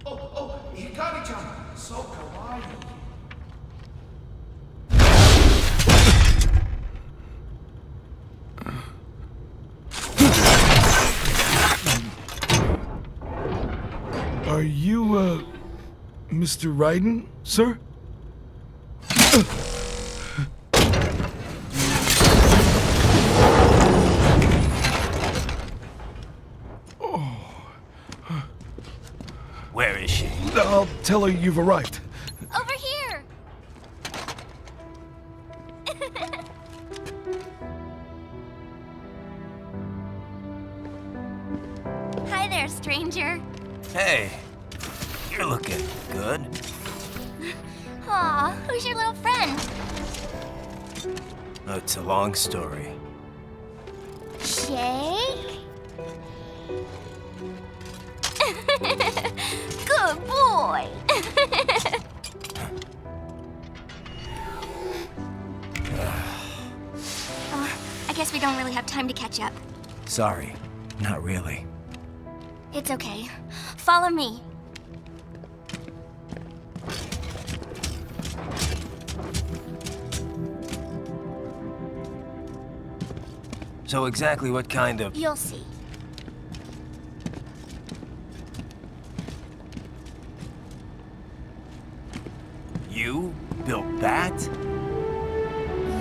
Oh, Hikari-chan, so kawaii. Are you, Mr. Raiden, sir? Where is she? I'll tell her you've arrived. Over here! Hi there, stranger. Hey, you're looking good. Aw, who's your little friend? Oh, it's a long story. Shake? Good boy! I guess we don't really have time to catch up. Sorry, not really. It's okay. Follow me. So exactly what kind of... You'll see. You built that?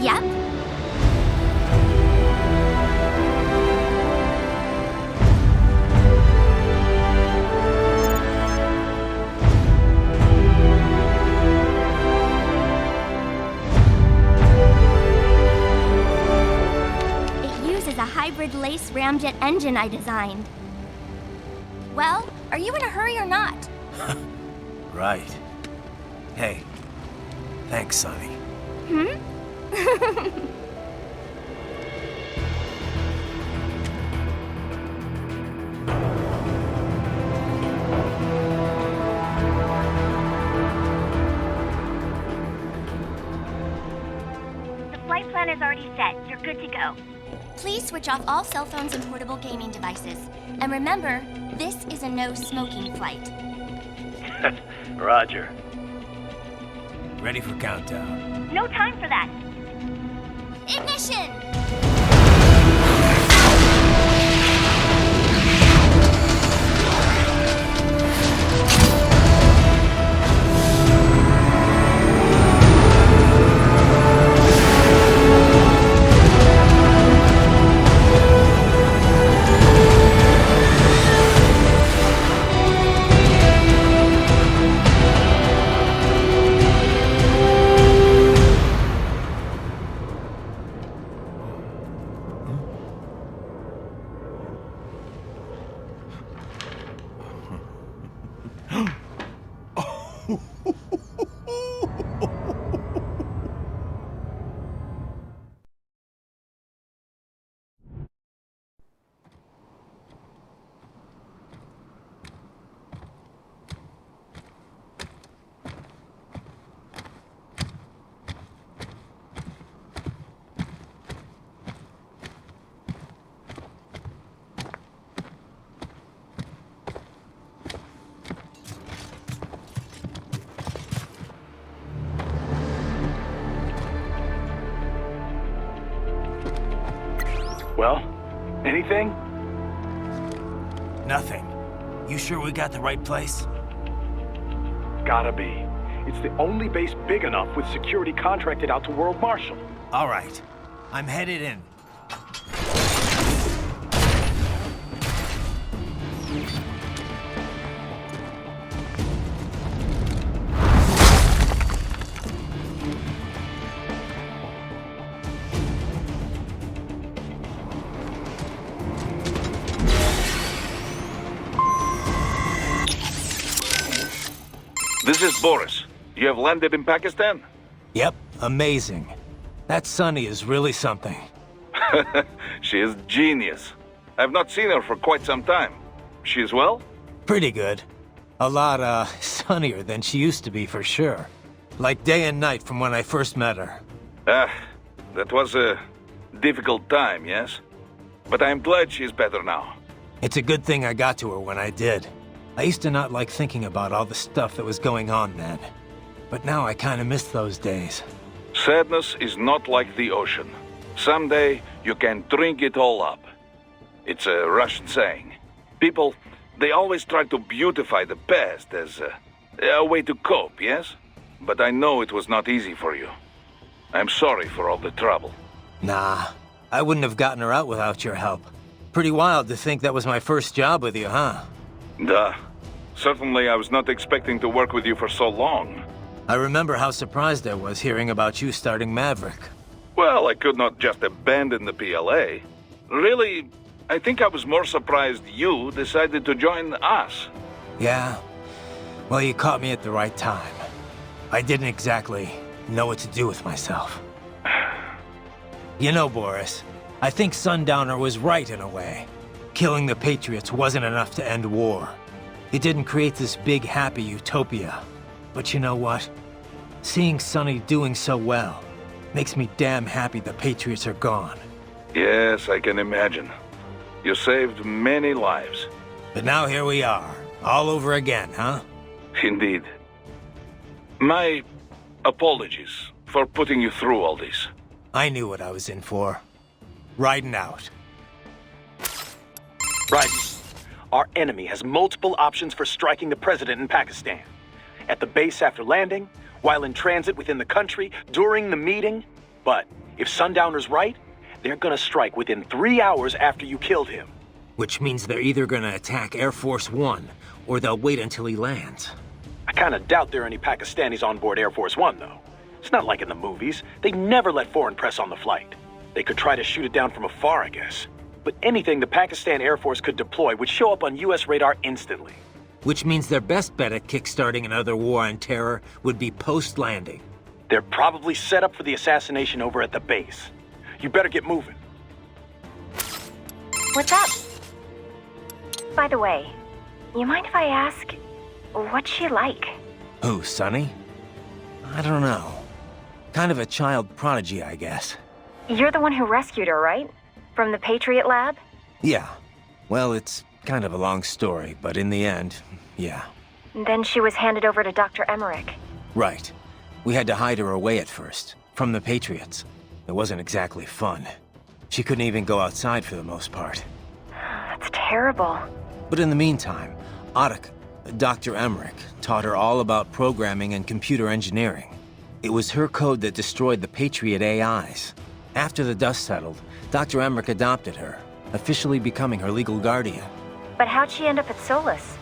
Yep. It uses a hybrid lace ramjet engine I designed. Well, are you in a hurry or not? Right. Hey, thanks, Sonny. Hmm? The flight plan is already set. You're good to go. Please switch off all cell phones and portable gaming devices. And remember, this is a no-smoking flight. Roger. Ready for countdown. No time for that. Ignition! Well, anything? Nothing. You sure we got the right place? Gotta be. It's the only base big enough with security contracted out to World Marshal. All right. I'm headed in. This is Boris. You have landed in Pakistan? Yep, amazing. That Sunny is really something. She is genius. I've not seen her for quite some time. She is well? Pretty good. A lot, sunnier than she used to be for sure. Like day and night from when I first met her. Ah, that was a difficult time, yes? but I am glad she is better now. It's a good thing I got to her when I did. I used to not like thinking about all the stuff that was going on then. But now I kind of miss those days. Sadness is not like the ocean. Someday, you can drink it all up. It's a Russian saying. People, they always try to beautify the past as a way to cope, yes? But I know it was not easy for you. I'm sorry for all the trouble. Nah, I wouldn't have gotten her out without your help. Pretty wild to think that was my first job with you, huh? Duh. Certainly I was not expecting to work with you for so long. I remember how surprised I was hearing about you starting Maverick. Well, I could not just abandon the PLA. Really, I think I was more surprised you decided to join us. Yeah? Well, you caught me at the right time. I didn't exactly know what to do with myself. You know, Boris, I think Sundowner was right in a way. Killing the Patriots wasn't enough to end war. It didn't create this big, happy utopia. But you know what? Seeing Sonny doing so well makes me damn happy the Patriots are gone. Yes, I can imagine. You saved many lives. But now here we are, all over again, huh? Indeed. My apologies for putting you through all this. I knew what I was in for. Riding out. Right. Our enemy has multiple options for striking the president in Pakistan. At the base after landing, while in transit within the country, during the meeting. But if Sundowner's right, they're gonna strike within 3 hours after you killed him. Which means they're either gonna attack Air Force One, or they'll wait until he lands. I kinda doubt there are any Pakistanis on board Air Force One, though. It's not like in the movies. They never let foreign press on the flight. They could try to shoot it down from afar, I guess. But anything the Pakistan Air Force could deploy would show up on US radar instantly. Which means their best bet at kickstarting another war on terror would be post-landing. They're probably set up for the assassination over at the base. You better get moving. What's up? By the way, you mind if I ask, what's she like? Who, Sonny? I don't know. Kind of a child prodigy, I guess. You're the one who rescued her, right? From the Patriot lab? Yeah. Well, it's kind of a long story, but in the end, yeah. Then she was handed over to Dr. Emmerich. Right. We had to hide her away at first, from the Patriots. It wasn't exactly fun. She couldn't even go outside for the most part. That's terrible. But in the meantime, Otto, Dr. Emmerich, taught her all about programming and computer engineering. It was her code that destroyed the Patriot AIs. After the dust settled, Dr. Emmerich adopted her, officially becoming her legal guardian. But how'd she end up at Solus?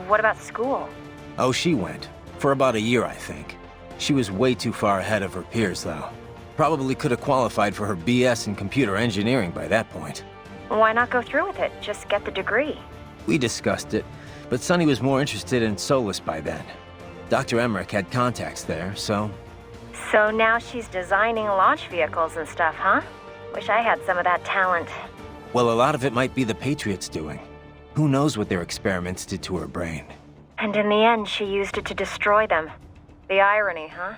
What about school? Oh, she went. For about a year, I think. She was way too far ahead of her peers, though. Probably could have qualified for her BS in computer engineering by that point. Why not go through with it? Just get the degree. We discussed it, but Sonny was more interested in Solus by then. Dr. Emmerich had contacts there, so... So now she's designing launch vehicles and stuff, huh? Wish I had some of that talent. Well, a lot of it might be the Patriots doing. Who knows what their experiments did to her brain. And in the end, she used it to destroy them. The irony, huh?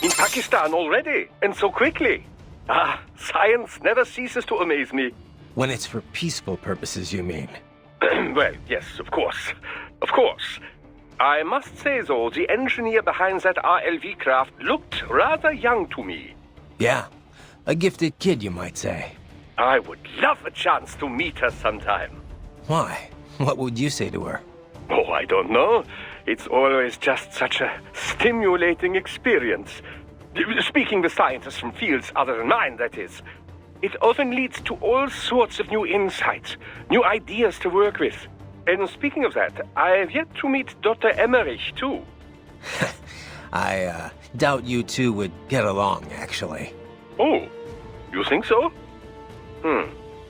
In Pakistan already, and so quickly. Ah, science never ceases to amaze me. When it's for peaceful purposes, you mean? Well, yes, of course. Of course. I must say, though, the engineer behind that RLV craft looked rather young to me. Yeah, a gifted kid, you might say. I would love a chance to meet her sometime. Why? What would you say to her? Oh, I don't know. It's always just such a stimulating experience. Speaking with scientists from fields other than mine, that is. It often leads to all sorts of new insights, new ideas to work with. And speaking of that, I have yet to meet Dr. Emmerich, too. I doubt you two would get along, actually. Oh, you think so?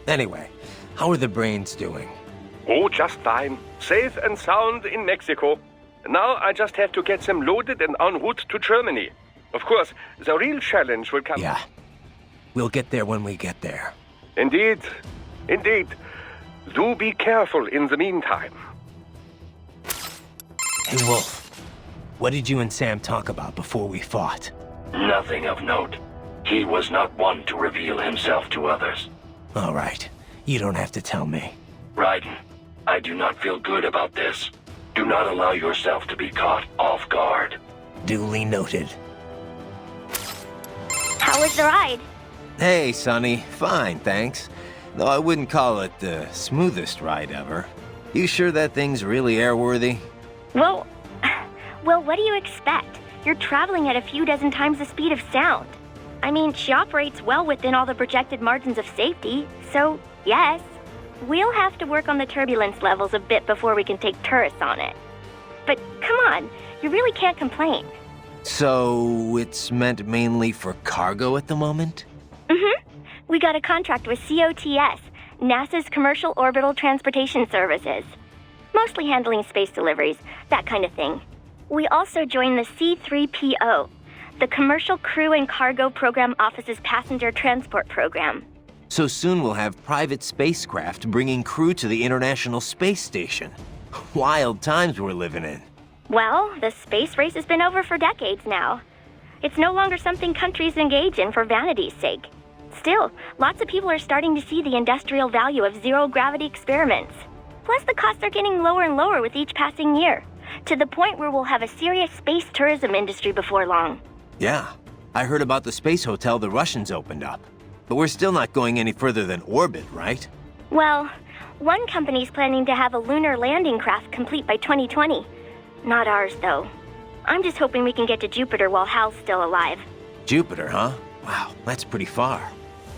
Anyway, how are the brains doing? Oh, just fine. Safe and sound in Mexico. Now I just have to get them loaded and en route to Germany. Of course, the real challenge will come... Yeah. We'll get there when we get there. Indeed. Indeed. Do be careful in the meantime. Hey, Wolf. What did you and Sam talk about before we fought? Nothing of note. He was not one to reveal himself to others. All right. You don't have to tell me. Raiden, I do not feel good about this. Do not allow yourself to be caught off guard. Duly noted. How was the ride? Hey, Sonny. Fine, thanks. Though I wouldn't call it the smoothest ride ever. You sure that thing's really airworthy? Well, what do you expect? You're traveling at a few dozen times the speed of sound. I mean, she operates well within all the projected margins of safety, so yes. We'll have to work on the turbulence levels a bit before we can take tourists on it. But come on, you really can't complain. So, it's meant mainly for cargo at the moment? We got a contract with COTS, NASA's Commercial Orbital Transportation Services. Mostly handling space deliveries, that kind of thing. We also joined the C3PO, the Commercial Crew and Cargo Program Office's Passenger Transport Program. So soon we'll have private spacecraft bringing crew to the International Space Station. Wild times we're living in. Well, the space race has been over for decades now. It's no longer something countries engage in for vanity's sake. Still, lots of people are starting to see the industrial value of zero-gravity experiments. Plus, the costs are getting lower and lower with each passing year, to the point where we'll have a serious space tourism industry before long. Yeah, I heard about the space hotel the Russians opened up. But we're still not going any further than orbit, right? Well, one company's planning to have a lunar landing craft complete by 2020. Not ours, though. I'm just hoping we can get to Jupiter while Hal's still alive. Jupiter, huh? Wow, that's pretty far.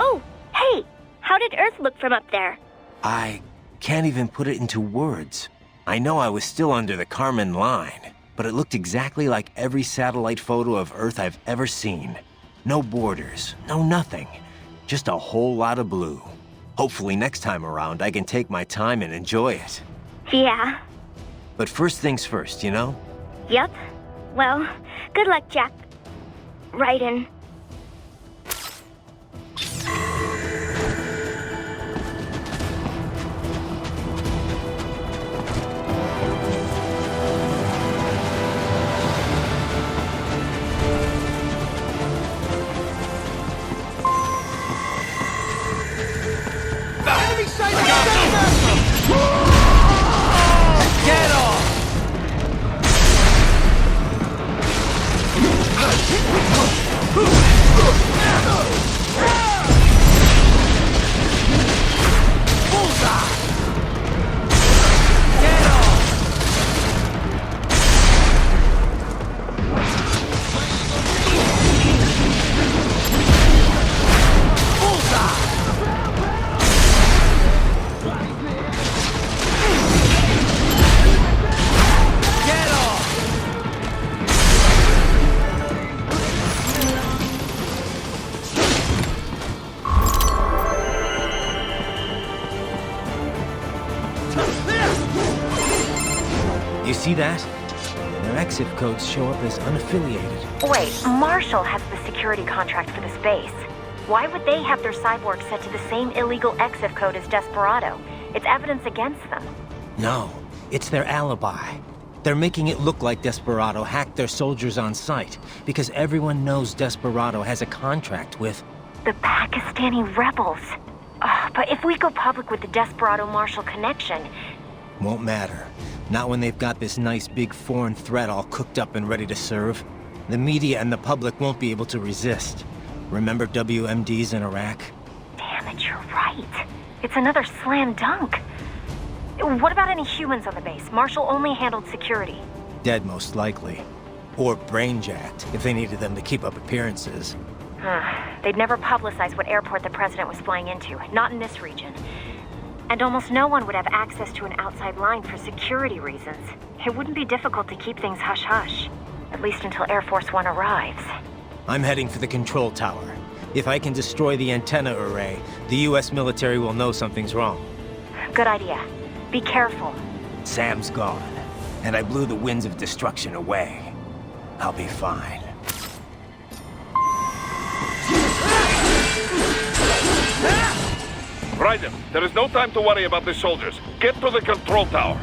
Oh, hey! How did Earth look from up there? I can't even put it into words. I know I was still under the Kármán line, but it looked exactly like every satellite photo of Earth I've ever seen. No borders, no nothing. Just a whole lot of blue. Hopefully next time around I can take my time and enjoy it. Yeah. But first things first, you know? Yep. Well, good luck, Jack. Raiden. Get off! You see that? Their exit codes show up as unaffiliated. Wait, Marshall has the security contract for this base. Why would they have their cyborg set to the same illegal exit code as Desperado? It's evidence against them. No, it's their alibi. They're making it look like Desperado hacked their soldiers on sight, because everyone knows Desperado has a contract with... The Pakistani rebels. But if we go public with the Desperado-Marshall connection... Won't matter. Not when they've got this nice big foreign threat all cooked up and ready to serve. The media and the public won't be able to resist. Remember WMDs in Iraq? Damn it, you're right. It's another slam dunk. What about any humans on the base? Marshall only handled security. Dead, most likely. Or brain-jacked, if they needed them to keep up appearances. They'd never publicize what airport the president was flying into, not in this region. And almost no one would have access to an outside line for security reasons. It wouldn't be difficult to keep things hush-hush. At least until Air Force One arrives. I'm heading for the control tower. If I can destroy the antenna array, the US military will know something's wrong. Good idea. Be careful. Sam's gone, and I blew the winds of destruction away. I'll be fine. Raiden, there is no time to worry about the soldiers. Get to the control tower.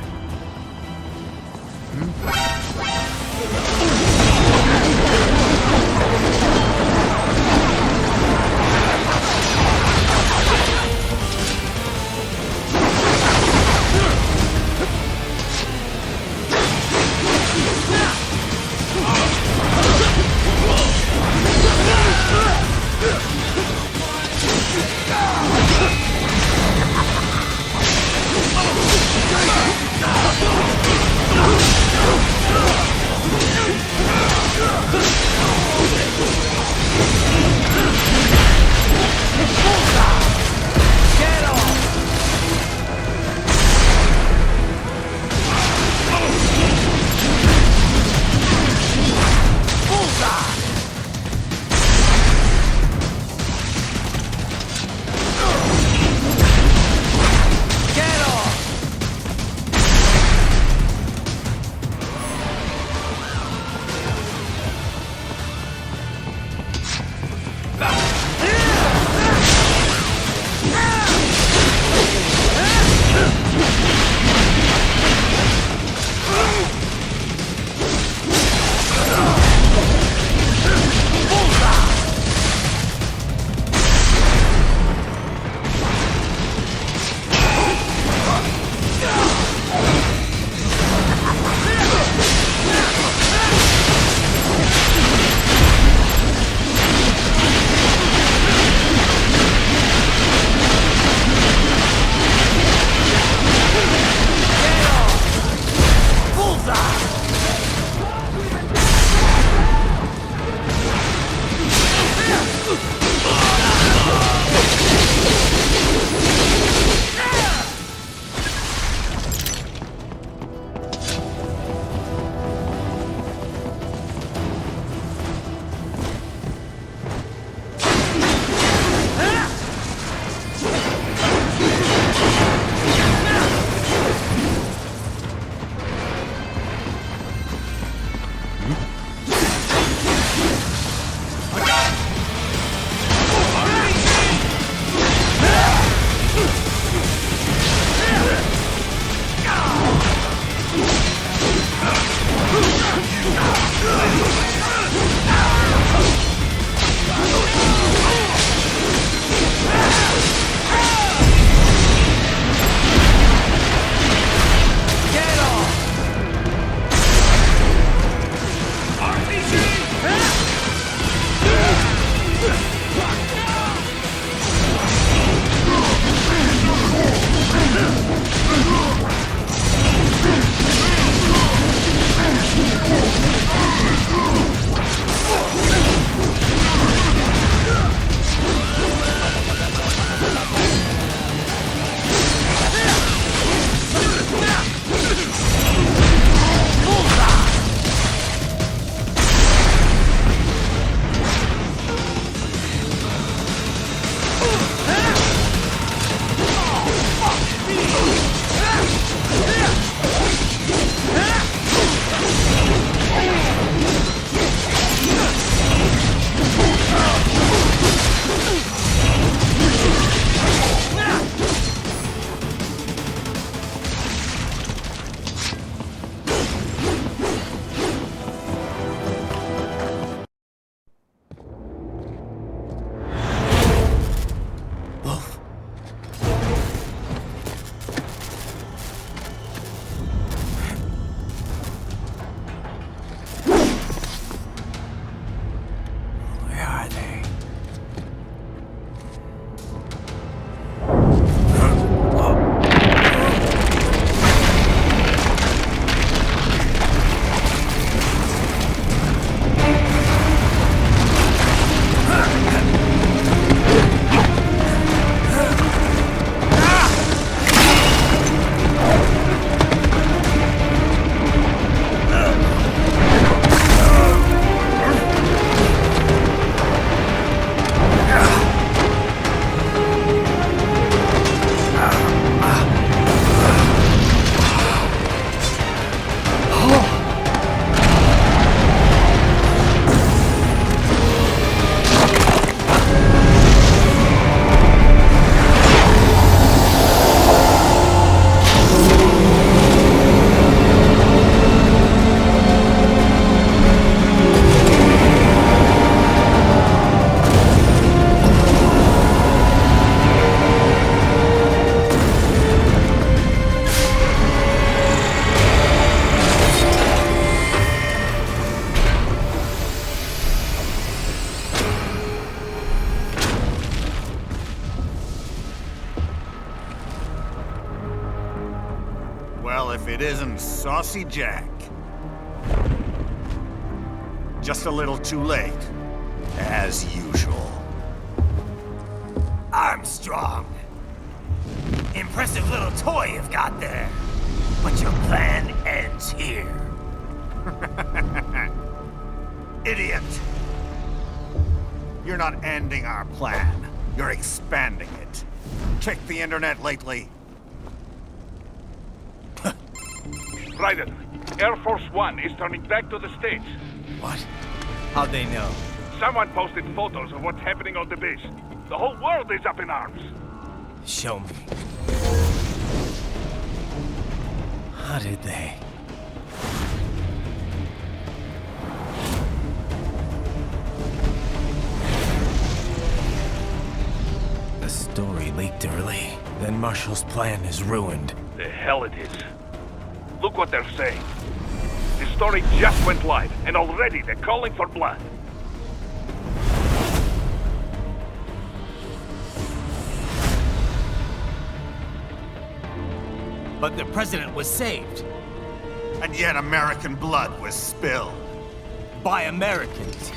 it isn't Saucy Jack. Just a little too late, as usual. Armstrong. Impressive little toy you've got there. But your plan ends here. Idiot! You're not ending our plan. You're expanding it. Check the internet lately. Raiden, Air Force One is turning back to the States. What? How'd they know? Someone posted photos of what's happening on the base. The whole world is up in arms. Show me. How did they? The story leaked early. Then Marshall's plan is ruined. The hell it is. Look what they're saying. The story just went live, and already they're calling for blood. But the president was saved. And yet American blood was spilled. By Americans.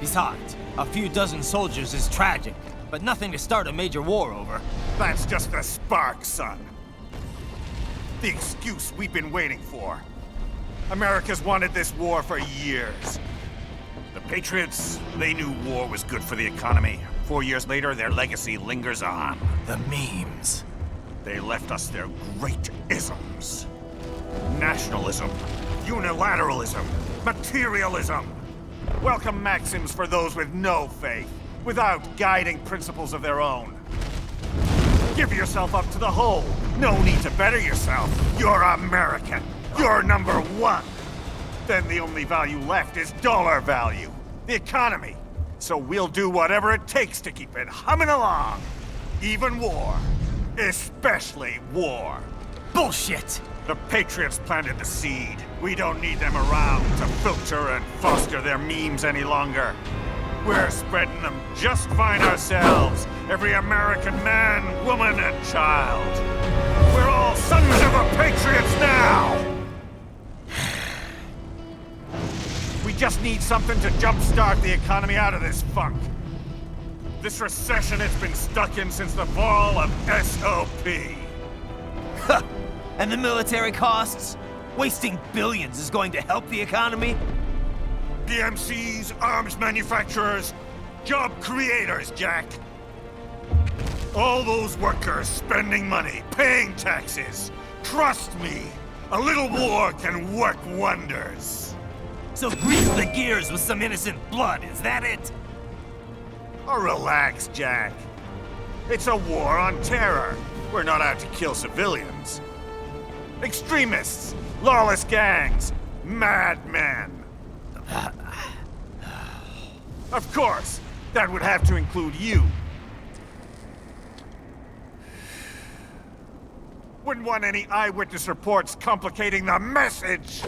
Besides, a few dozen soldiers is tragic, but nothing to start a major war over. That's just the spark, son. The excuse we've been waiting for. America's wanted this war for years. The Patriots, they knew war was good for the economy. 4 years later, their legacy lingers on. The memes. They left us their great isms. Nationalism, unilateralism, materialism. Welcome maxims for those with no faith, without guiding principles of their own. Give yourself up to the whole. No need to better yourself. You're American. You're number one. Then the only value left is dollar value. The economy. So we'll do whatever it takes to keep it humming along. Even war. Especially war. Bullshit! The Patriots planted the seed. We don't need them around to filter and foster their memes any longer. We're spreading them just fine ourselves. Every American man, woman, and child. We're all sons of the Patriots now! We just need something to jumpstart the economy out of this funk. This recession it's been stuck in since the fall of SOP. And the military costs? Wasting billions is going to help the economy? DMCs, arms manufacturers, job creators, Jack. All those workers spending money, paying taxes. Trust me, a little war can work wonders. So grease the gears with some innocent blood, is that it? Oh, relax, Jack. It's a war on terror. We're not out to kill civilians. Extremists, lawless gangs, madmen. Of course, that would have to include you. Wouldn't want any eyewitness reports complicating the message.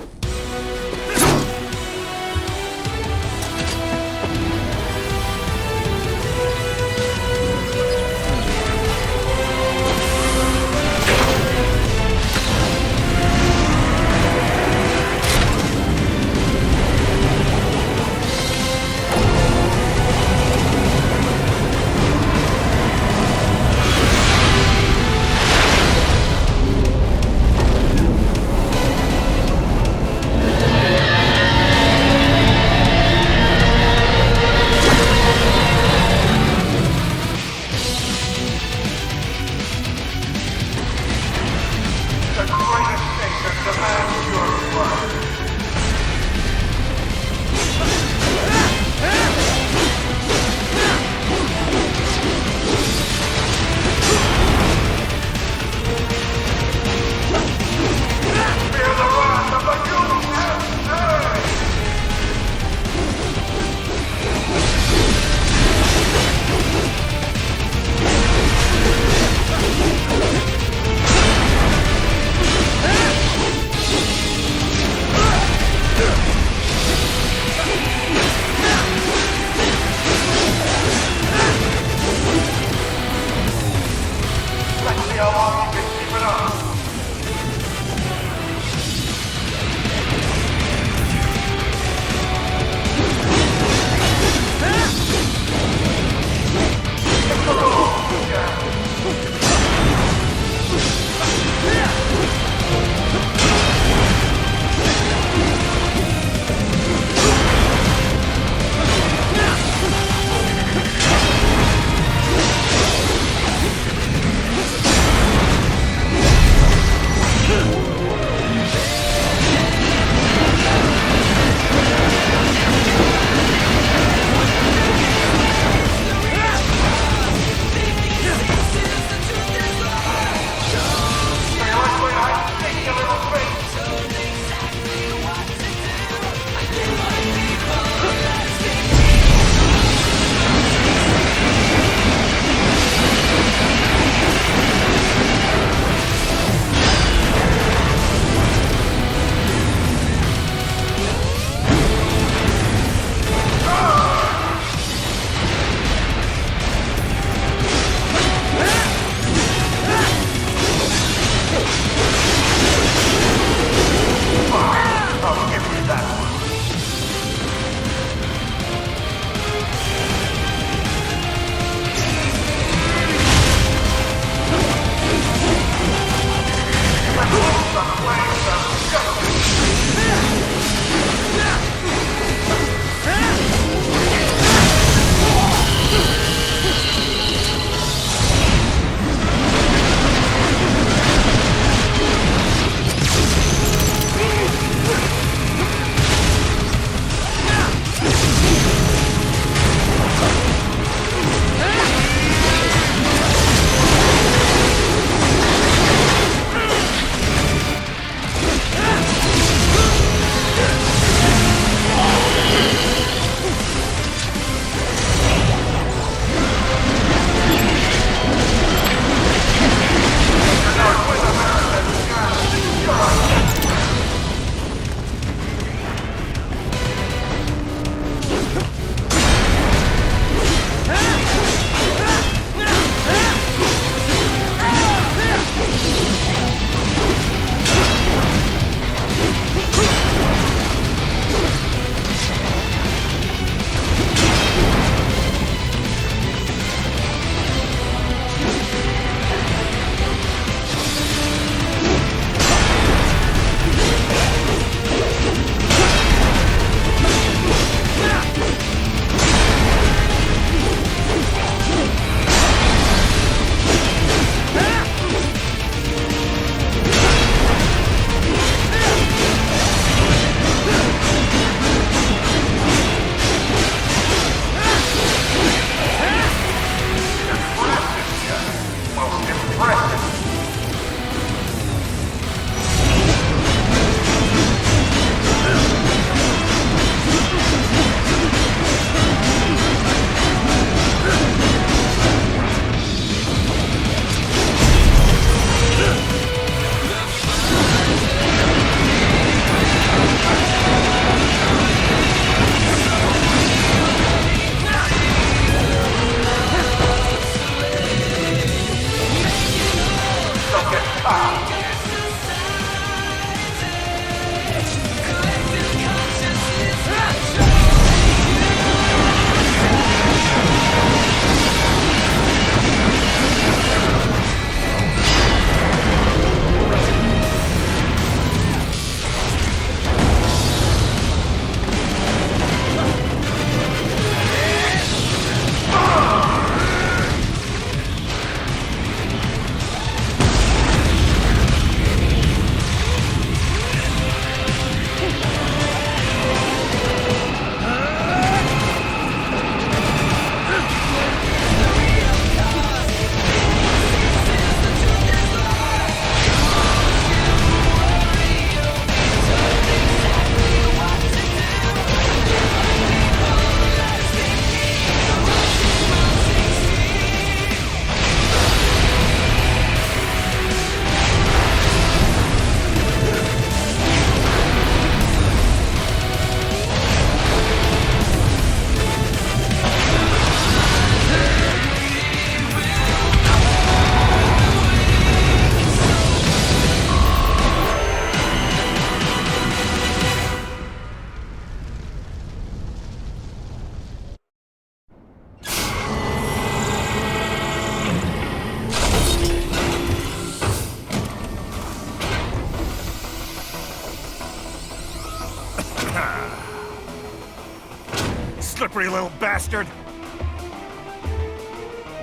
Slippery little bastard!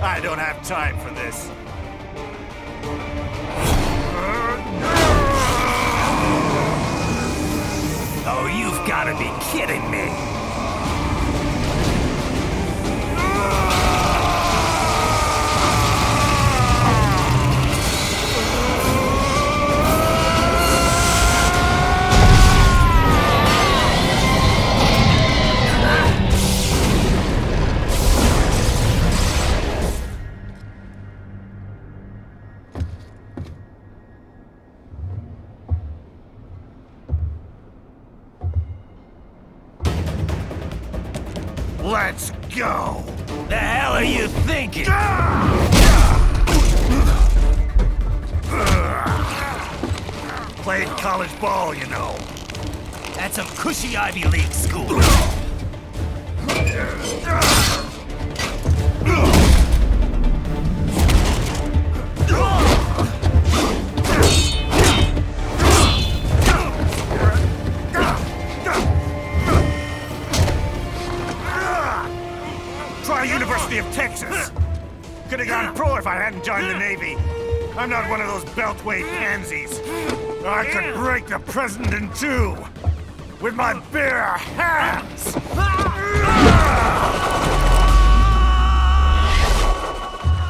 I don't have time for this. Oh, you've gotta be kidding me! Let's go! The hell are you thinking? Played college ball, you know. That's a cushy Ivy League school. Try University of Texas. Jesus! Could have gone pro if I hadn't joined the Navy. I'm not one of those beltway pansies. I could break the president in two with my bare hands!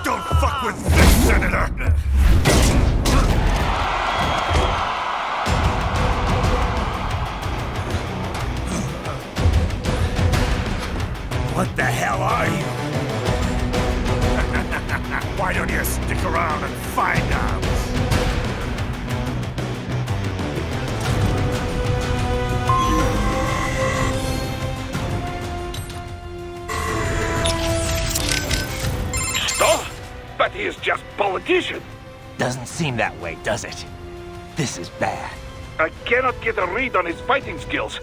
Don't fuck with this, Senator! What the hell are you? Why don't you stick around and find out? Stop! But he is just politician. Doesn't seem that way, does it? This is bad. I cannot get a read on his fighting skills.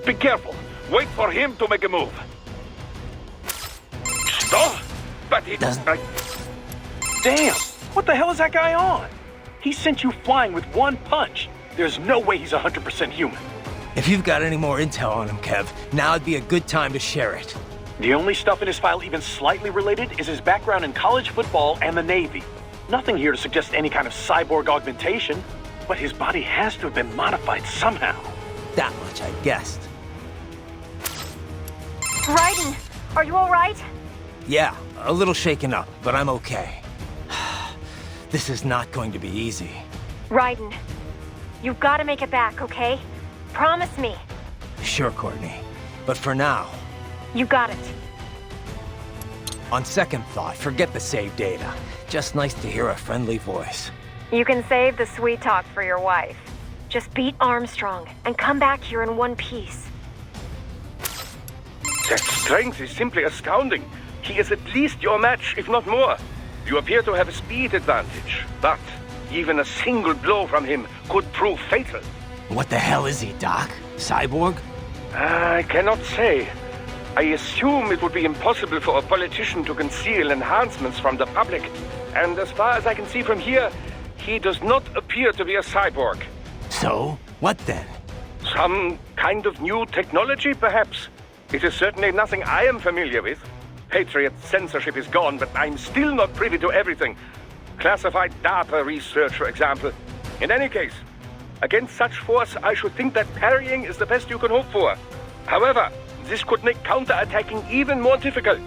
Be careful. Wait for him to make a move. Stop! But he doesn't. Damn! What the hell is that guy on? He sent you flying with one punch. There's no way he's 100% human. If you've got any more intel on him, Kev, now would be a good time to share it. The only stuff in his file even slightly related is his background in college football and the Navy. Nothing here to suggest any kind of cyborg augmentation, but his body has to have been modified somehow. That much I guessed. Raiden, are you all right? Yeah, a little shaken up, but I'm okay. This is not going to be easy. Raiden, you've got to make it back, okay? Promise me. Sure, Courtney. But for now... You got it. On second thought, forget the save data. Just nice to hear a friendly voice. You can save the sweet talk for your wife. Just beat Armstrong and come back here in one piece. That strength is simply astounding. He is at least your match, if not more. You appear to have a speed advantage, but even a single blow from him could prove fatal. What the hell is he, Doc? Cyborg? I cannot say. I assume it would be impossible for a politician to conceal enhancements from the public. And as far as I can see from here, he does not appear to be a cyborg. So, what then? Some kind of new technology, perhaps? It is certainly nothing I am familiar with. Patriot censorship is gone, but I'm still not privy to everything. Classified DARPA research, for example. In any case, against such force, I should think that parrying is the best you can hope for. However, this could make counterattacking even more difficult.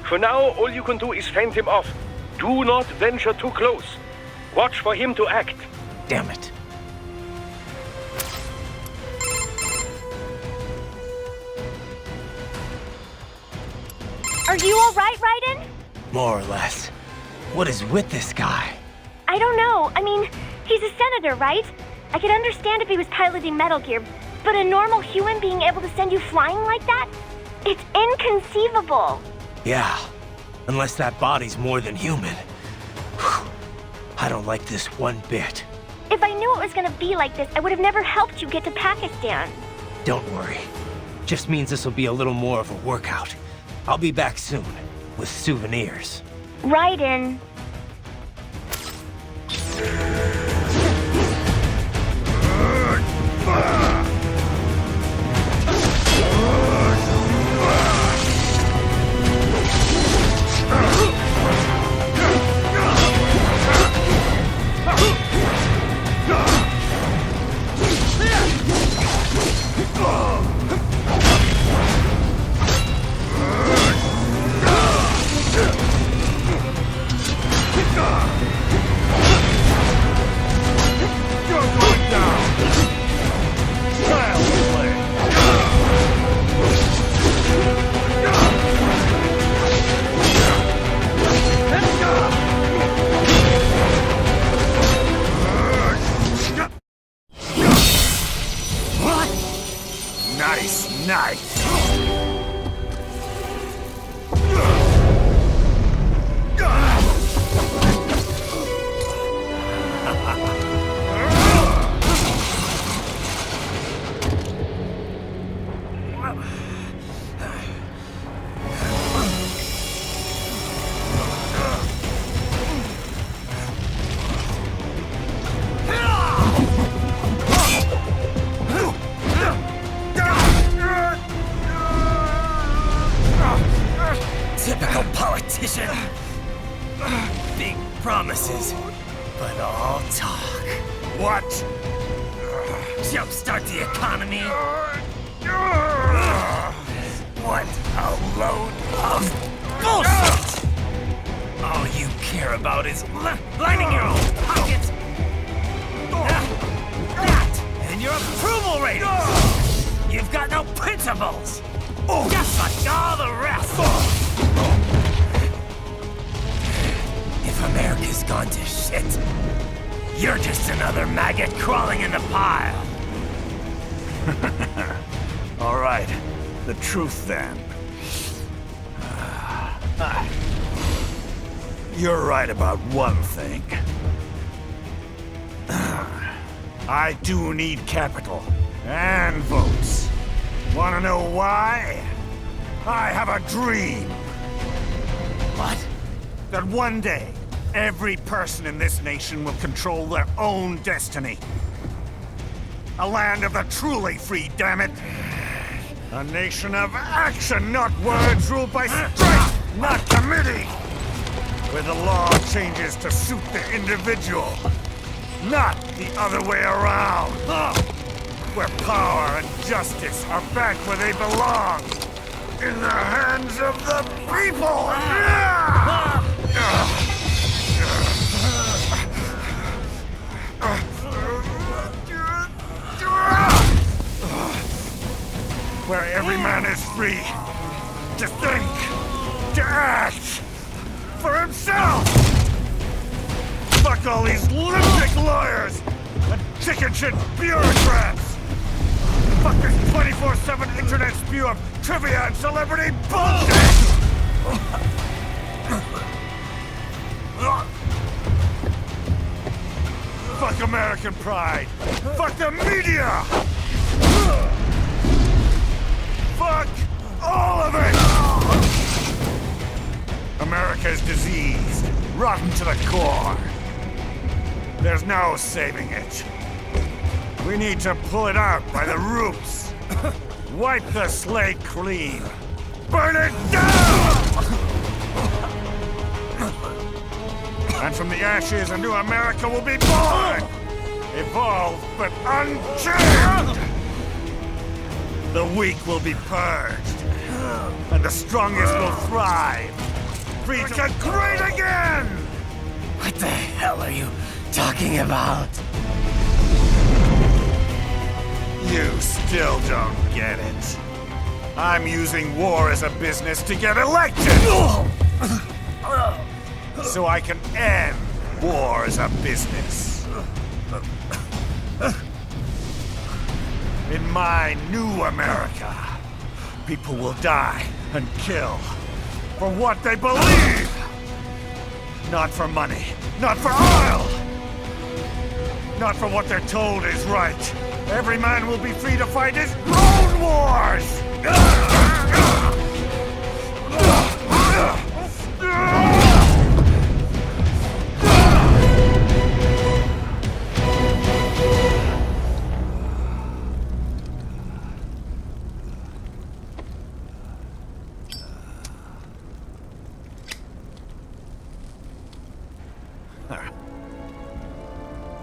For now, all you can do is fend him off. Do not venture too close. Watch for him to act. Damn it. Are you all right, Raiden? More or less. What is with this guy? I don't know. I mean, he's a senator, right? I could understand if he was piloting Metal Gear, but a normal human being able to send you flying like that? It's inconceivable. Yeah, unless that body's more than human. Whew. I don't like this one bit. If I knew it was gonna be like this, I would have never helped you get to Pakistan. Don't worry. Just means this will be a little more of a workout. I'll be back soon, with souvenirs. Raiden. Big promises, but all talk. What? Jumpstart the economy. What a load of bullshit! All you care about is lining your own pockets. That and your approval ratings. You've got no principles. Just like all the rest. If America's gone to shit, you're just another maggot crawling in the pile. All right, the truth then. You're right about one thing. I do need capital and votes. Wanna know why? I have a dream. What? That one day, every person in this nation will control their own destiny. A land of the truly free, damn it! A nation of action, not words, ruled by strength, not committee! Where the law changes to suit the individual, not the other way around! Where power and justice are back where they belong! In the hands of the people! Where every man is free to think, to act for himself! Fuck all these lunatic lawyers and chicken shit bureaucrats! Fuck this 24/7 internet spew of trivia and celebrity bullshit! Fuck American pride! Fuck the media! Fuck all of it! America's diseased, rotten to the core. There's no saving it. We need to pull it out by the roots. Wipe the slate clean. Burn it down! And from the ashes, a new America will be born! Evolved, but unchained! The weak will be purged, and the strongest will thrive. Free to get great again! What the hell are you talking about? You still don't get it. I'm using war as a business to get elected! So I can end war as a business. In my new America, people will die and kill for what they believe! Not for money, not for oil! Not for what they're told is right. Every man will be free to fight his own wars!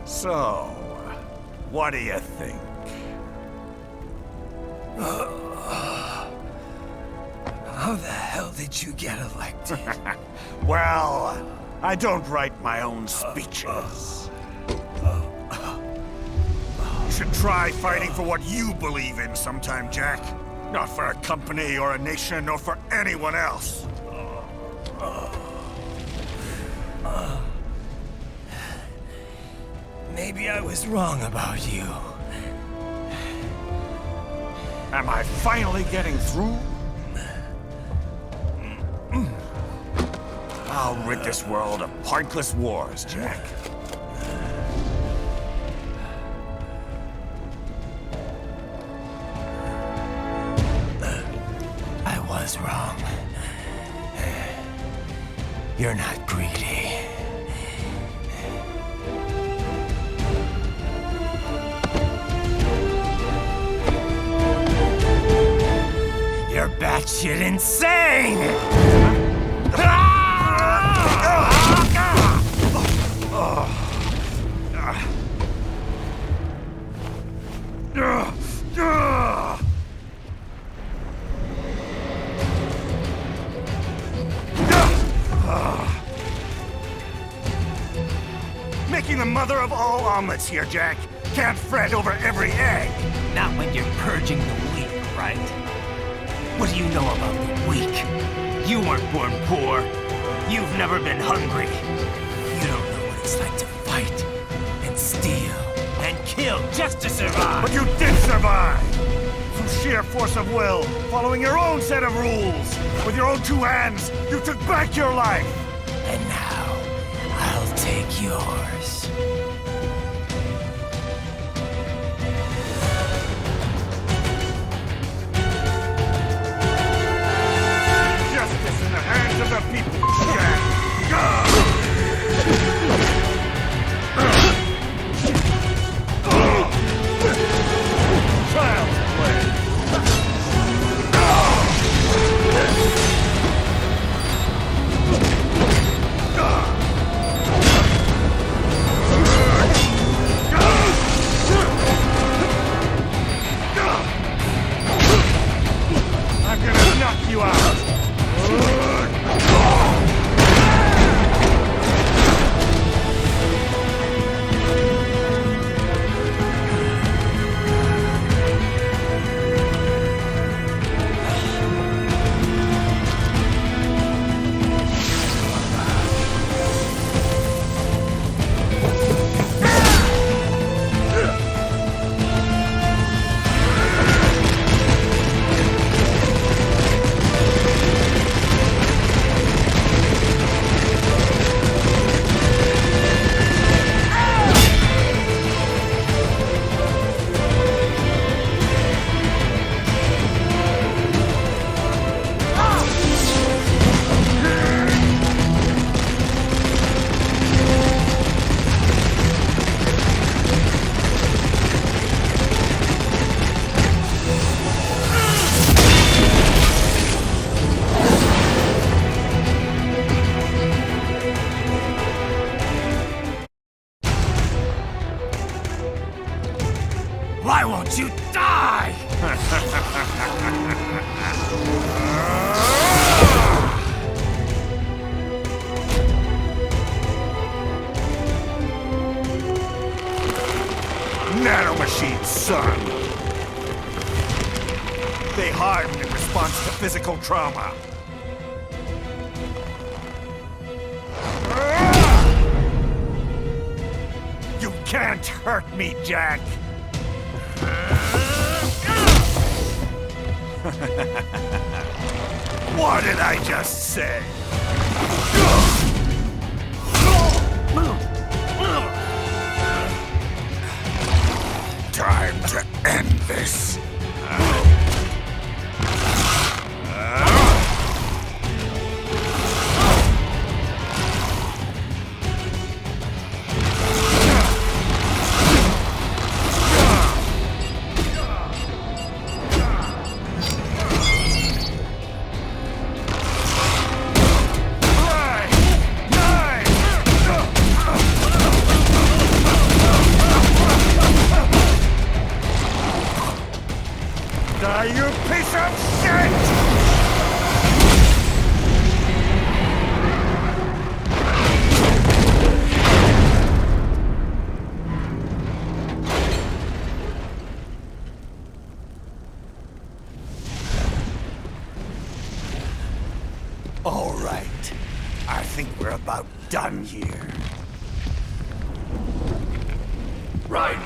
So, what do you think? How the hell did you get elected? Well, I don't write my own speeches. You should try fighting for what you believe in sometime, Jack. Not for a company or a nation or for anyone else. Maybe I was wrong about you. Am I finally getting through? I'll rid this world of pointless wars, Jack. I was wrong. You're not greedy. You're batshit insane! making the mother of all omelets here, Jack. Can't fret over every egg. Not when you're purging the weak, right? What do you know about the weak? You weren't born poor. You've never been hungry. You don't know what it's like to fight and steal and kill just to survive. But you did survive! Through sheer force of will, following your own set of rules. With your own two hands, you took back your life. And now, I'll take yours. Justice in the hands of the people, Jack. Child's play. I'm gonna knock you out. Why won't you die? Nanomachines, son. They harden in response to physical trauma. You can't hurt me, Jack. What did I just say? Time to end this. Die, you piece of shit! All right. I think we're about done here. Right.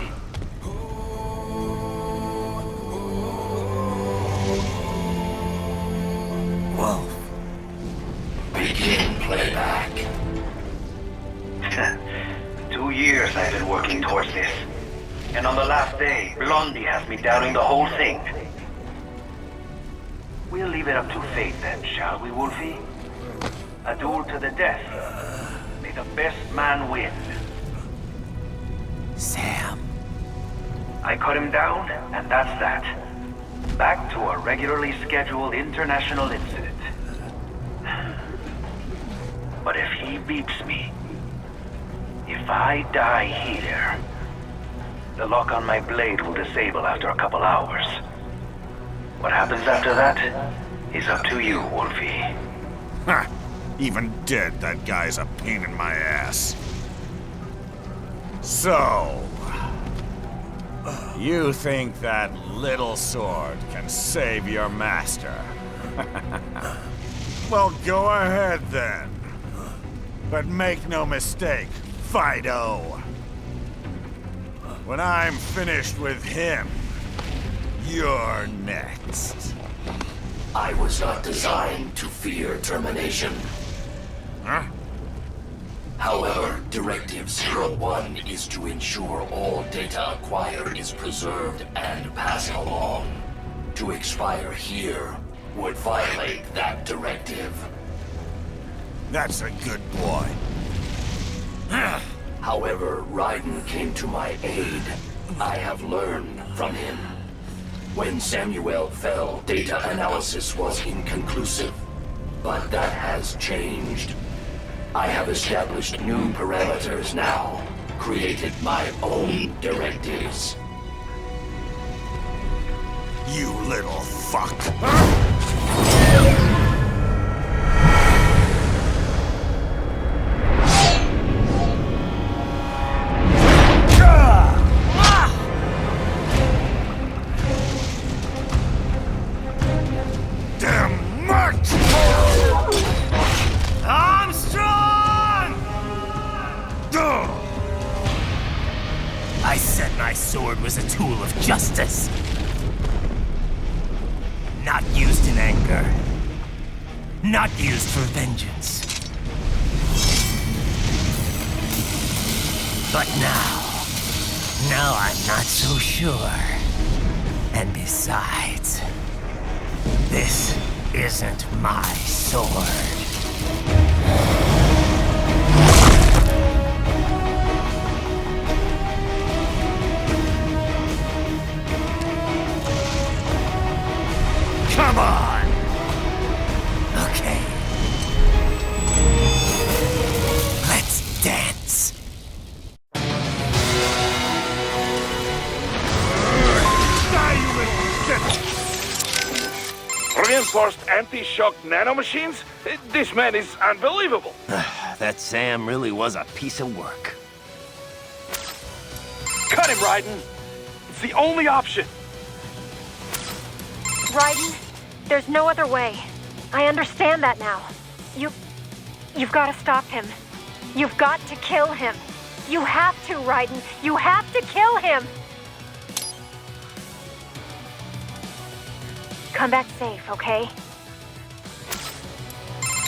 Wolf. Begin playback. 2 years I've been working towards this. And on the last day, Blondie has me doubting the whole thing. We'll leave it up to fate then, shall we, Wolfie? A duel to the death. May the best man win. Sam. I cut him down, and that's that. Back to a regularly scheduled international incident. But if he beats me, if I die here, the lock on my blade will disable after a couple hours. What happens after that is up to you, Wolfie. Ha! Even dead, that guy's a pain in my ass. So, you think that little sword can save your master? Well, go ahead then. But make no mistake, Fido. When I'm finished with him, you're next. I was not designed to fear termination. Huh? However, Directive 01 is to ensure all data acquired is preserved and passed along. To expire here would violate that directive. That's a good boy. However, Raiden came to my aid. I have learned from him. When Samuel fell, data analysis was inconclusive. But that has changed. I have established new parameters now, created my own directives. You little fuck. Damn much! Armstrong! I said my sword was a tool of justice. Not used in anger. Not used for vengeance. But now I'm not so sure. And besides, this isn't my sword. Come on! Okay. Let's dance. Reinforced anti-shock nanomachines? This man is unbelievable. That Sam really was a piece of work. Cut him, Raiden! It's the only option! Raiden, there's no other way. I understand that now. You've got to stop him. You've got to kill him. You have to, Raiden. You have to kill him. Come back safe, okay?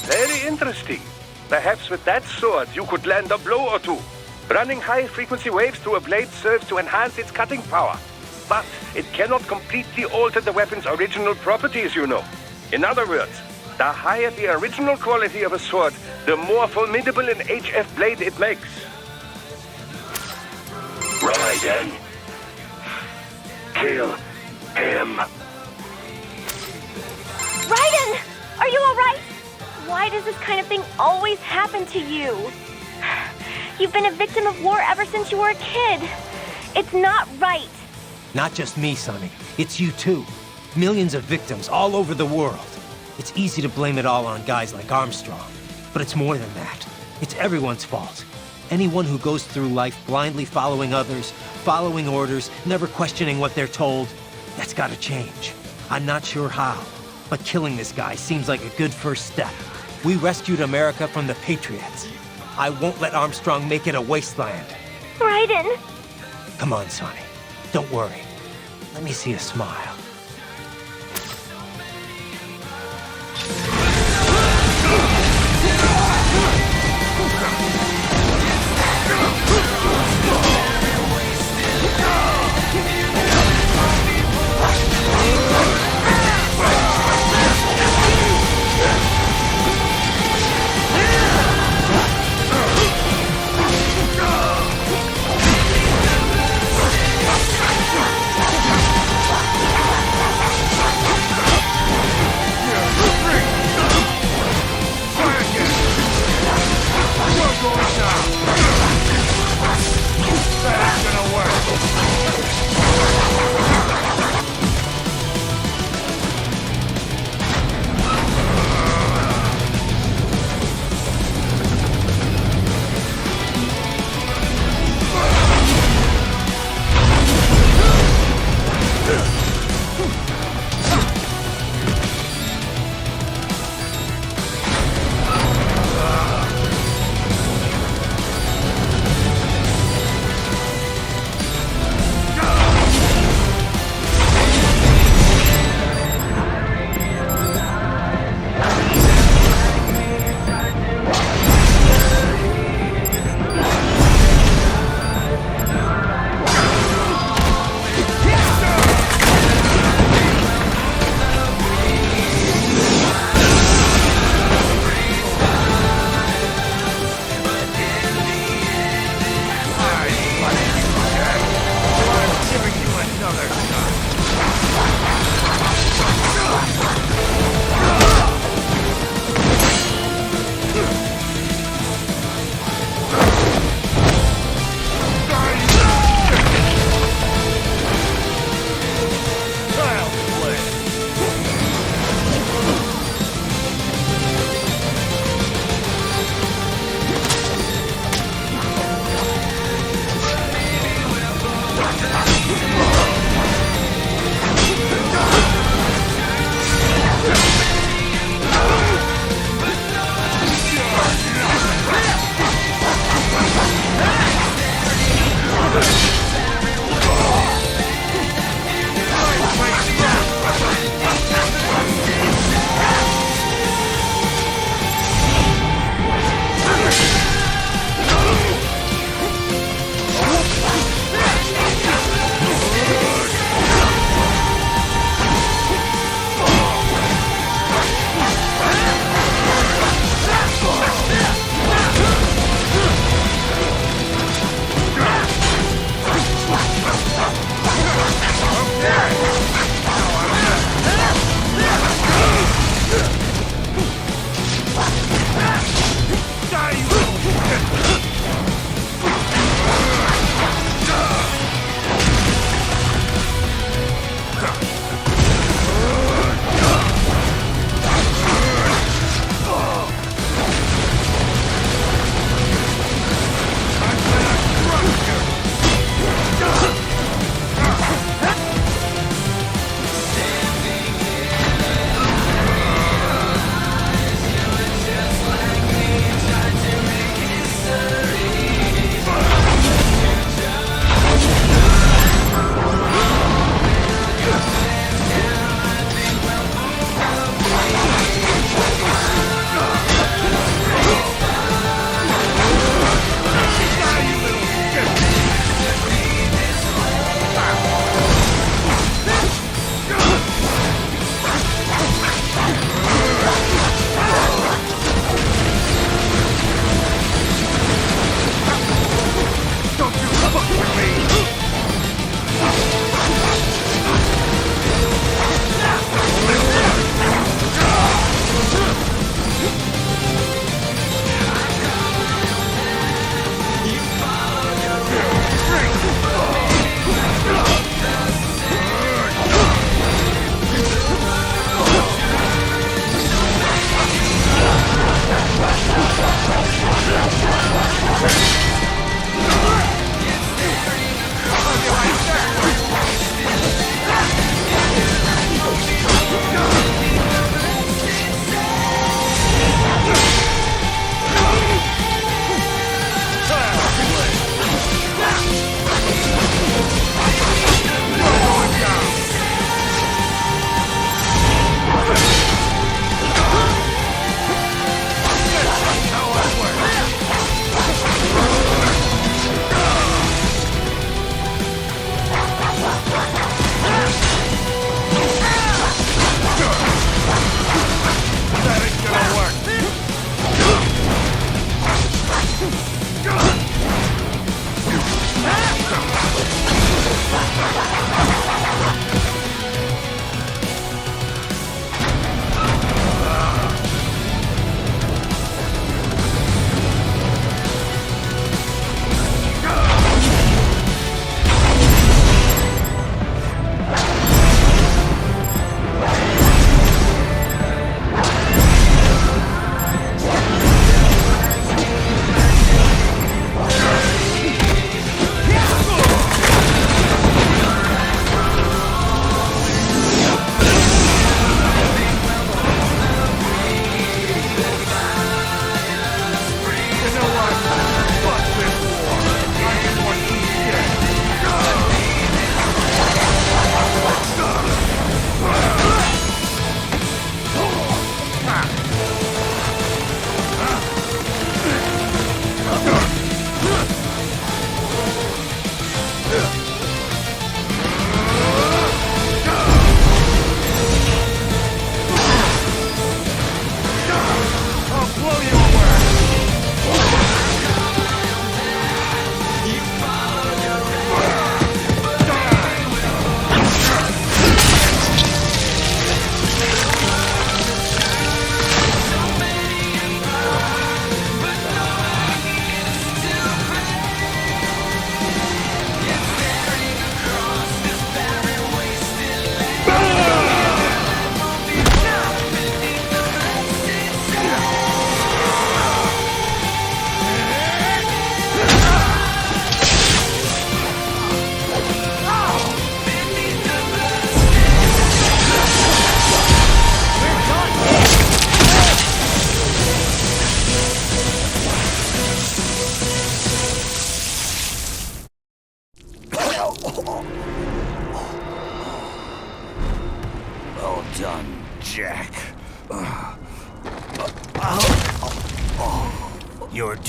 Very interesting. Perhaps with that sword you could land a blow or two. Running high-frequency waves through a blade serves to enhance its cutting power. But it cannot completely alter the weapon's original properties, you know. In other words, the higher the original quality of a sword, the more formidable an HF blade it makes. Raiden. Kill him. Raiden! Are you alright? Why does this kind of thing always happen to you? You've been a victim of war ever since you were a kid. It's not right. Not just me, Sonny. It's you too. Millions of victims all over the world. It's easy to blame it all on guys like Armstrong. But it's more than that. It's everyone's fault. Anyone who goes through life blindly following others, following orders, never questioning what they're told, that's gotta change. I'm not sure how, but killing this guy seems like a good first step. We rescued America from the Patriots. I won't let Armstrong make it a wasteland. Raiden! Come on, Sonny. Don't worry. Let me see a smile.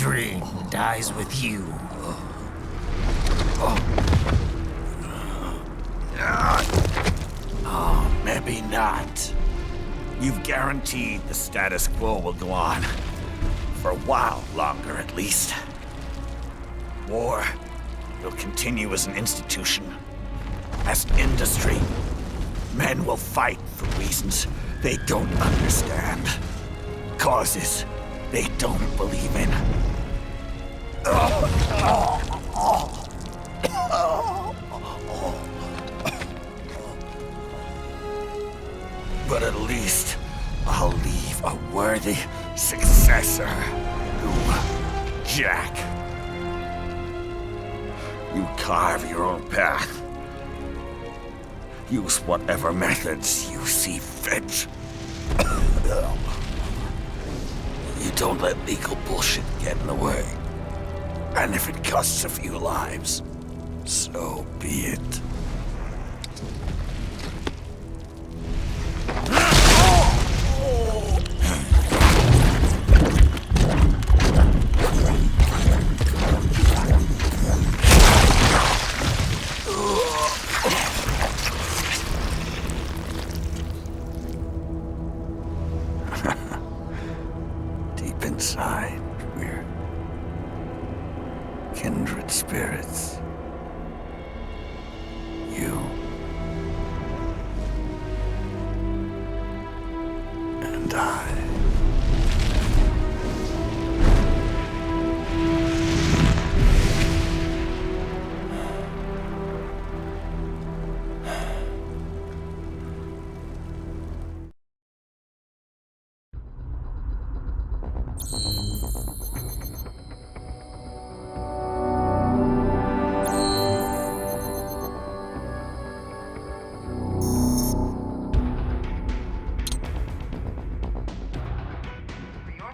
dream dies with you. Oh, maybe not. You've guaranteed the status quo will go on. For a while longer, at least. War will continue as an institution, as an industry. Men will fight for reasons they don't understand. Causes they don't believe in. But at least I'll leave a worthy successor. You, Jack. You carve your own path. Use whatever methods you see fit. You don't let legal bullshit get in the way. And if it costs a few lives, so be it. Deep inside, we're kindred spirits. You and I.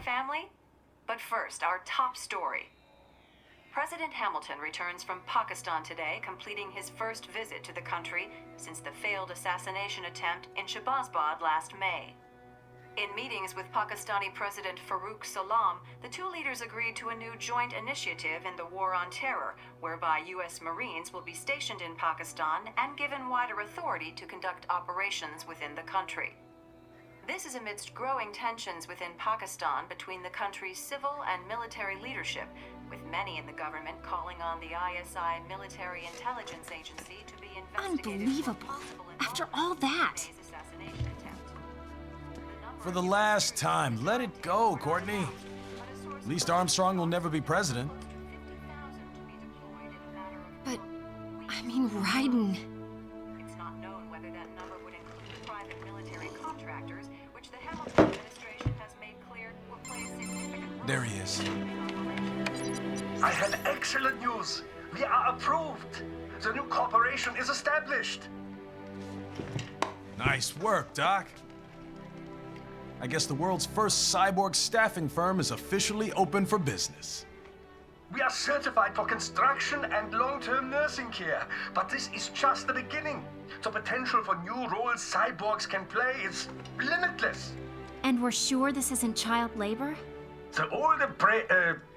Family? But first, our top story. President Hamilton returns from Pakistan today, completing his first visit to the country since the failed assassination attempt in Shahbazbad last May. In meetings with Pakistani President Farooq Salam, the two leaders agreed to a new joint initiative in the War on Terror, whereby U.S. Marines will be stationed in Pakistan and given wider authority to conduct operations within the country. This is amidst growing tensions within Pakistan between the country's civil and military leadership, with many in the government calling on the ISI military intelligence agency to be investigated. Unbelievable. After all that. For the last time, let it go, Courtney. At least Armstrong will never be president. But, I mean, Raiden. It's not known whether that number would include private military contractors, which the Hamilton administration has made clear will play a significant role. There he is. I have excellent news. We are approved. The new corporation is established. Nice work, Doc. I guess the world's first cyborg staffing firm is officially open for business. We are certified for construction and long-term nursing care, but this is just the beginning. The potential for new roles cyborgs can play is limitless. And we're sure this isn't child labor? The older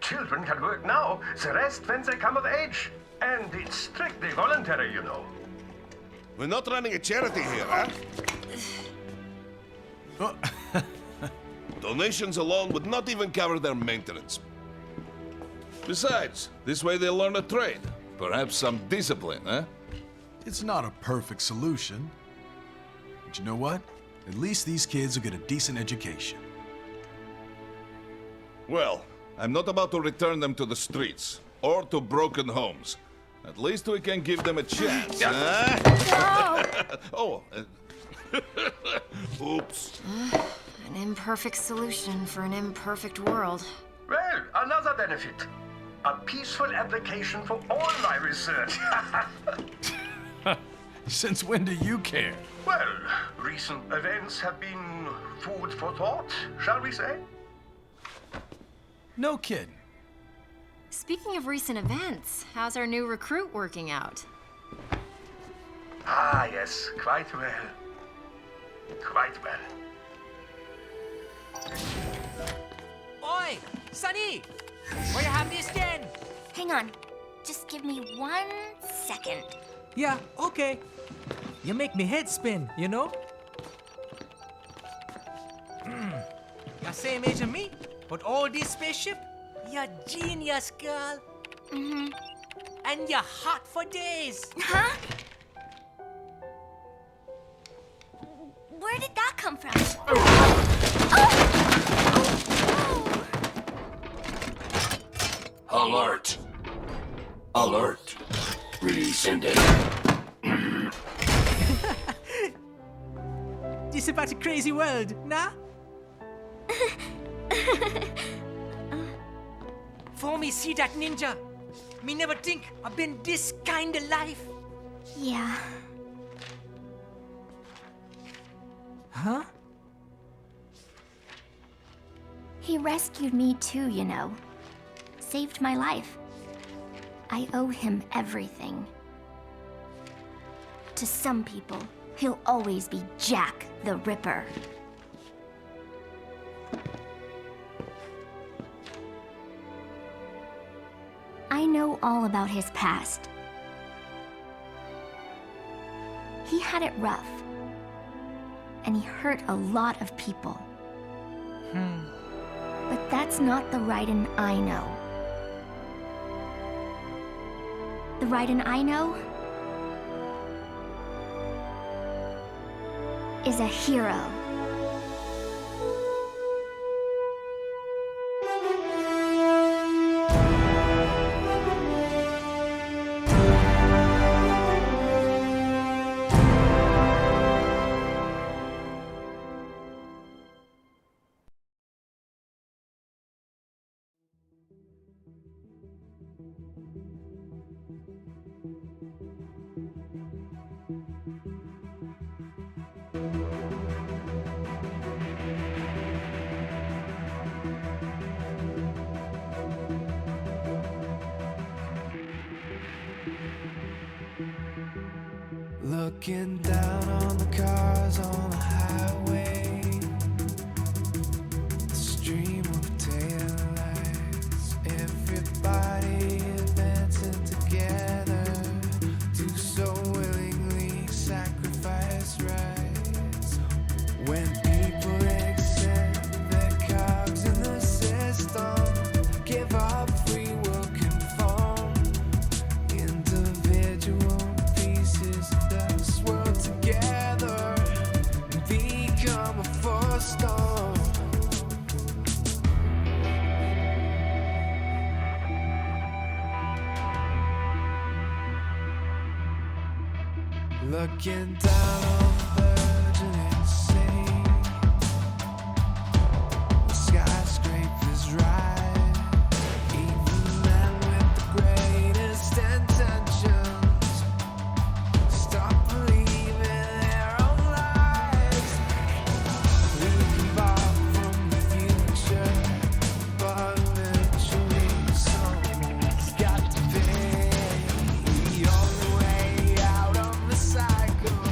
children can work now, the rest when they come of age. And it's strictly voluntary, you know. We're not running a charity here, huh? Donations alone would not even cover their maintenance. Besides, this way they'll learn a trade. Perhaps some discipline, huh? It's not a perfect solution. But you know what? At least these kids will get a decent education. Well, I'm not about to return them to the streets or to broken homes. At least we can give them a chance, huh? Oh, oops. An imperfect solution for an imperfect world. Well, another benefit. A peaceful application for all my research. Since when do you care? Well, recent events have been food for thought, shall we say? No kidding. Speaking of recent events, how's our new recruit working out? Ah, yes, quite well. Quite well. Oi! Sunny! Where you have this then? Hang on. Just give me 1 second. Yeah, okay. You make me head spin, you know? You're same age as me, but all this spaceship, you're genius, girl. Mm-hmm. And you're hot for days. Huh? Where did that come from? Alert! Alert! Rescinding. This about a crazy world, nah? For me see that ninja, me never think I've been this kind of life. Yeah. Huh? He rescued me too, you know. Saved my life. I owe him everything. To some people, he'll always be Jack the Ripper. I know all about his past. He had it rough. And he hurt a lot of people. But that's not the Raiden I know. The Raiden I know is a hero. Looking down on the cars on the highway, the stream of taillights, everybody advancing together to so willingly sacrifice rights. When people accept their cogs in the system, give up free will, conform, individual pieces of this world together and become a force storm. Looking down on the virgin insane, the skyscrapers rise, even men with the greatest intentions stop believing their own lies. We can borrow from the future, but eventually someone's got to pay. The only way out of the cycle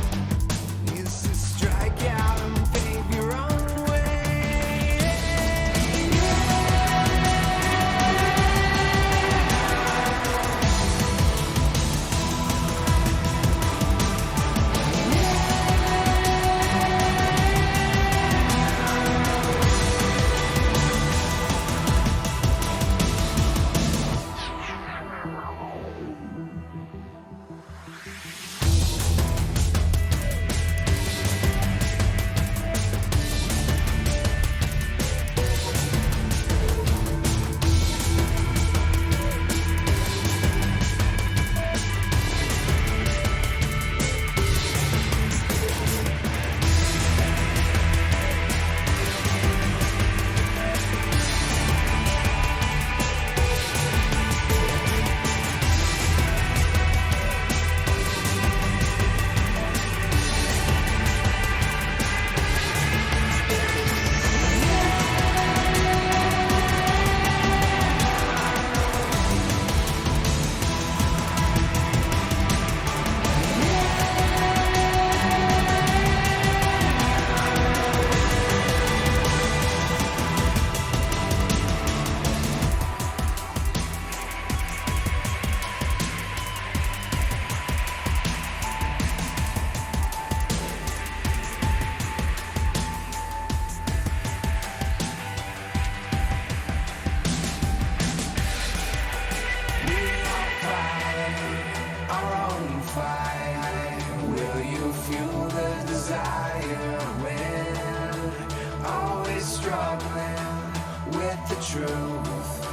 truth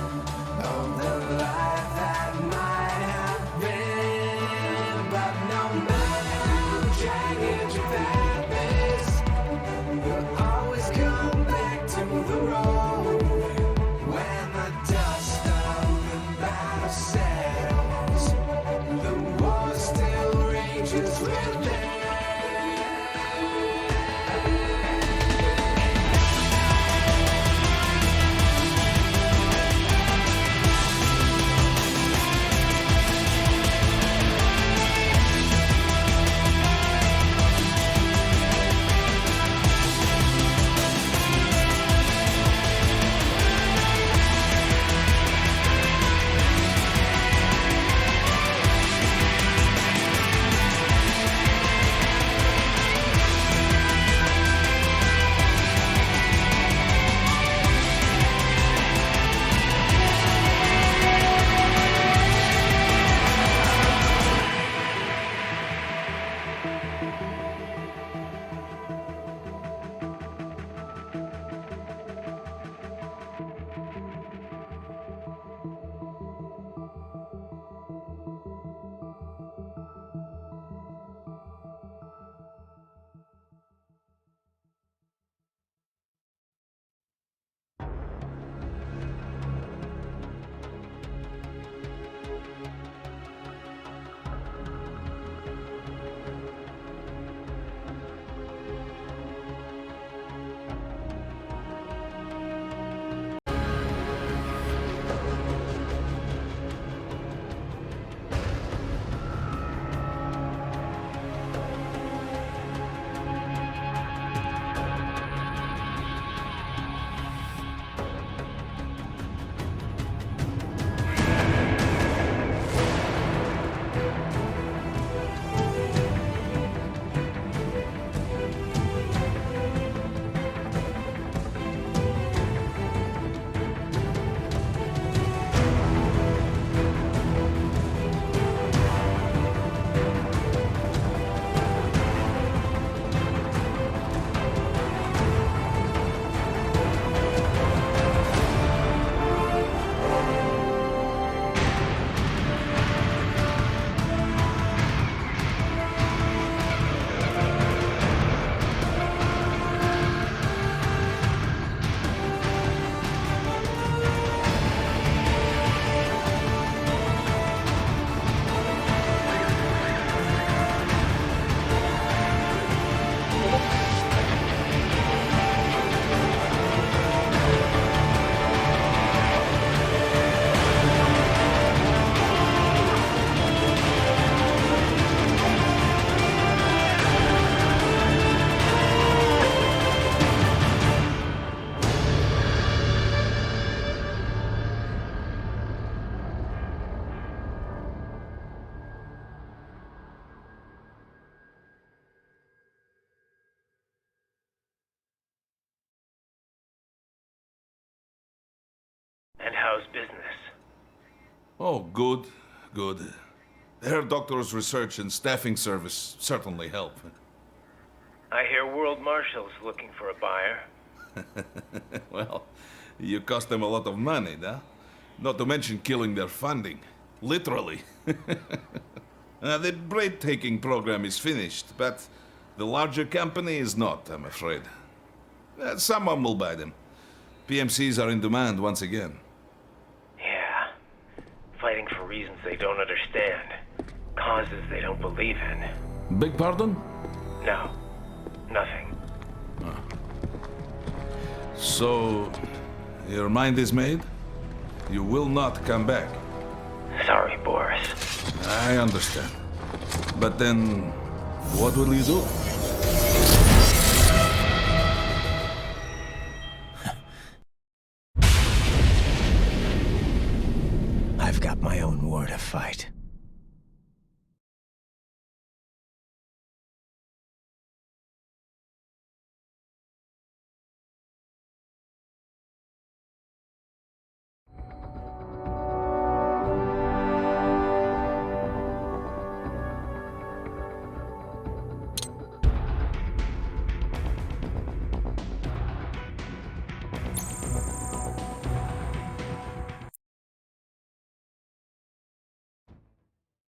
of the life that might have been. But no matter how jagged your path is, you'll always come back to the road. When the dust of the battle settles, the war still rages within. And how's business? Oh, good, good. Their doctor's research and staffing service certainly help. I hear World Marshal's looking for a buyer. Well, you cost them a lot of money, huh? Not to mention killing their funding. Literally. The breathtaking program is finished, but the larger company is not, I'm afraid. Someone will buy them. PMCs are in demand once again. Yeah. Fighting for reasons they don't understand. Causes they don't believe in. Beg pardon? No. Nothing. So, your mind is made? You will not come back. Sorry, Boris. I understand. But then, what will you do? I've got my own war to fight.